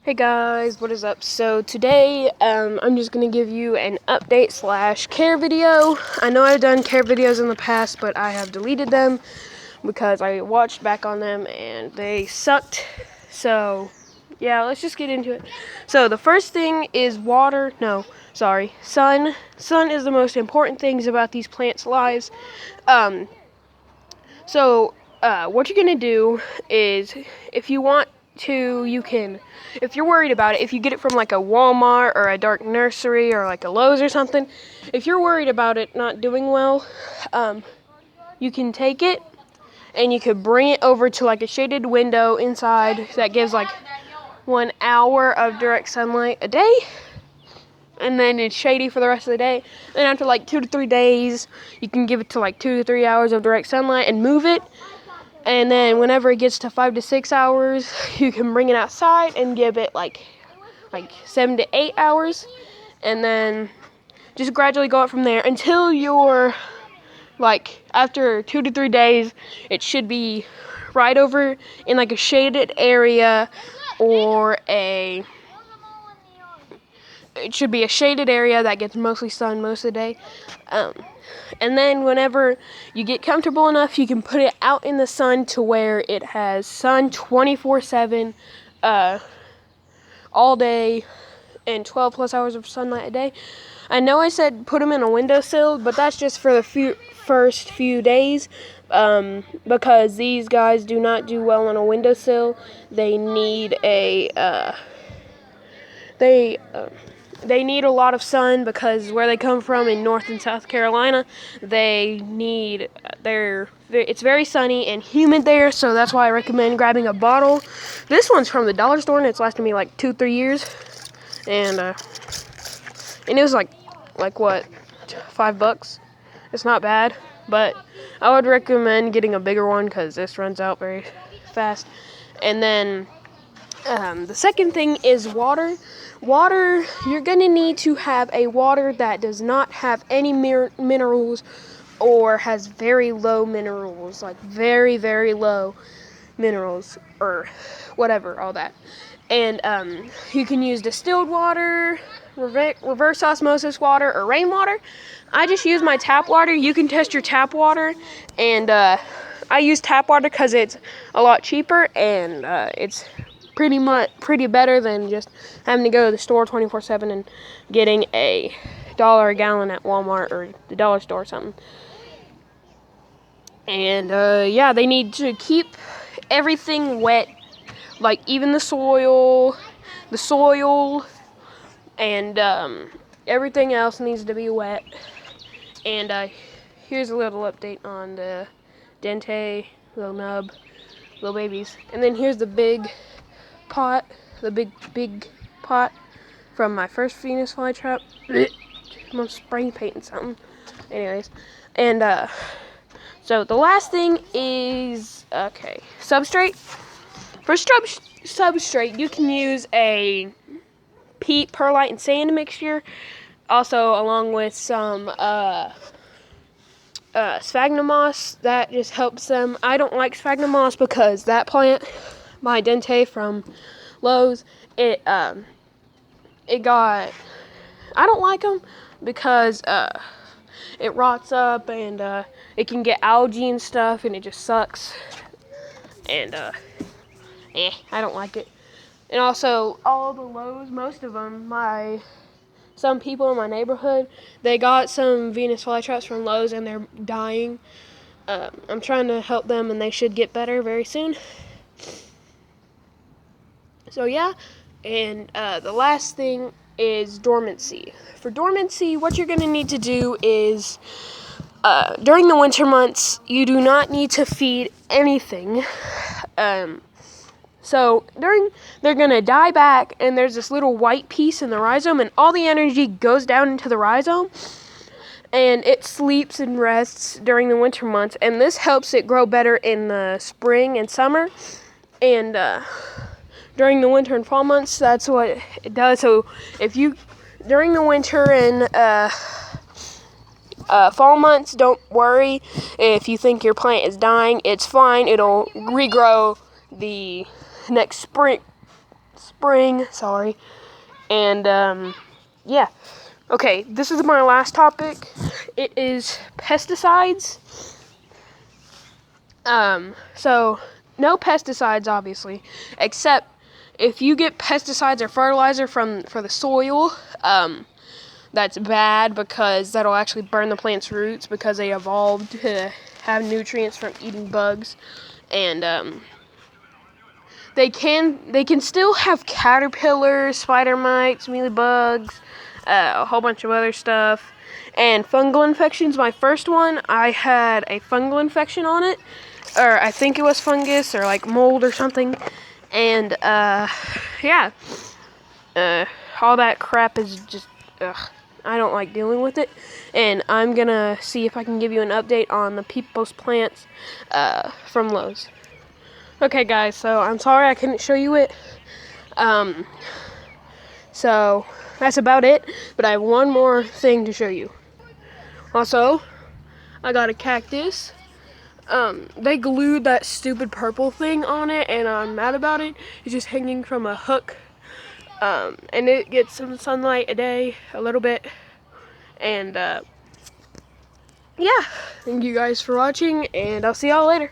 Hey guys, what is up? So today, I'm just going to give you an update / care video. I know I've done care videos in the past, but I have deleted them because I watched back on them and they sucked. So, yeah, let's just get into it. So the first thing is sun. Sun is the most important things about these plants' lives. What you're going to do is, if you want to, you can, if you're worried about it, if you get it from like a Walmart or a Dark Nursery or like a Lowe's or something, if you're worried about it not doing well, you can take it and you could bring it over to like a shaded window inside that gives like 1 hour of direct sunlight a day, and then it's shady for the rest of the day. Then after like 2 to 3 days, you can give it to like 2 to 3 hours of direct sunlight and move it. And then whenever it gets to 5 to 6 hours, you can bring it outside and give it like 7 to 8 hours. And then just gradually go up from there until you're after 2 to 3 days, it should be right over in like a shaded area or it should be a shaded area that gets mostly sun most of the day. And then whenever you get comfortable enough, you can put it out in the sun to where it has sun 24/7 all day and 12 plus hours of sunlight a day. I know I said put them in a windowsill, but that's just for the first few days, because these guys do not do well on a windowsill. They need they need a lot of sun because where they come from in North and South Carolina, it's very sunny and humid there, so that's why I recommend grabbing a bottle. This one's from the dollar store and it's lasted me like 2-3 years, and it was like what, $5? It's not bad, but I would recommend getting a bigger one because this runs out very fast. And then the second thing is water. Water, you're going to need to have a water that does not have any minerals or has very low minerals, like very, very low minerals or whatever, all that. And you can use distilled water, reverse osmosis water, or rainwater. I just use my tap water. You can test your tap water, and I use tap water because it's a lot cheaper and it's pretty better than just having to go to the store 24/7 and getting $1 a gallon at Walmart or the dollar store or something. And they need to keep everything wet, like even the soil, and everything else needs to be wet. And here's a little update on the Dente, little nub, little babies. And then here's the big pot, the big pot from my first Venus flytrap. I'm spray painting something. Anyways, and so the last thing is substrate. For substrate, you can use a peat, perlite, and sand mixture. Also, along with some sphagnum moss, that just helps them. I don't like sphagnum moss because that plant, my Dente from Lowe's, I don't like them because it rots up and it can get algae and stuff, and it just sucks. And I don't like it. And also, all the Lowe's, most of them, some people in my neighborhood, they got some Venus flytraps from Lowe's and they're dying. I'm trying to help them and they should get better very soon. So yeah, and the last thing is dormancy. For dormancy, what you're going to need to do is, during the winter months, you do not need to feed anything. So they're going to die back, and there's this little white piece in the rhizome, and all the energy goes down into the rhizome, and it sleeps and rests during the winter months, and this helps it grow better in the spring and summer. And during the winter and fall months, that's what it does. So during the winter and fall months, don't worry if you think your plant is dying. It's fine. It'll regrow the next spring spring. Sorry. And yeah. Okay, this is my last topic. It is pesticides. So no pesticides, obviously, except if you get pesticides or fertilizer for the soil, that's bad because that'll actually burn the plant's roots because they evolved to have nutrients from eating bugs, and they can still have caterpillars, spider mites, mealybugs, a whole bunch of other stuff, and fungal infections. My first one, I had a fungal infection on it, or I think it was fungus or like mold or something, and yeah, all that crap is just, I don't like dealing with it, and I'm gonna see if I can give you an update on the People's plants from Lowe's. Okay, guys, so I'm sorry I couldn't show you it. So that's about it, but I have one more thing to show you. Also, I got a cactus. They glued that stupid purple thing on it, and I'm mad about it. It's just hanging from a hook. And it gets some sunlight a day, a little bit, and yeah, thank you guys for watching, and I'll see y'all later.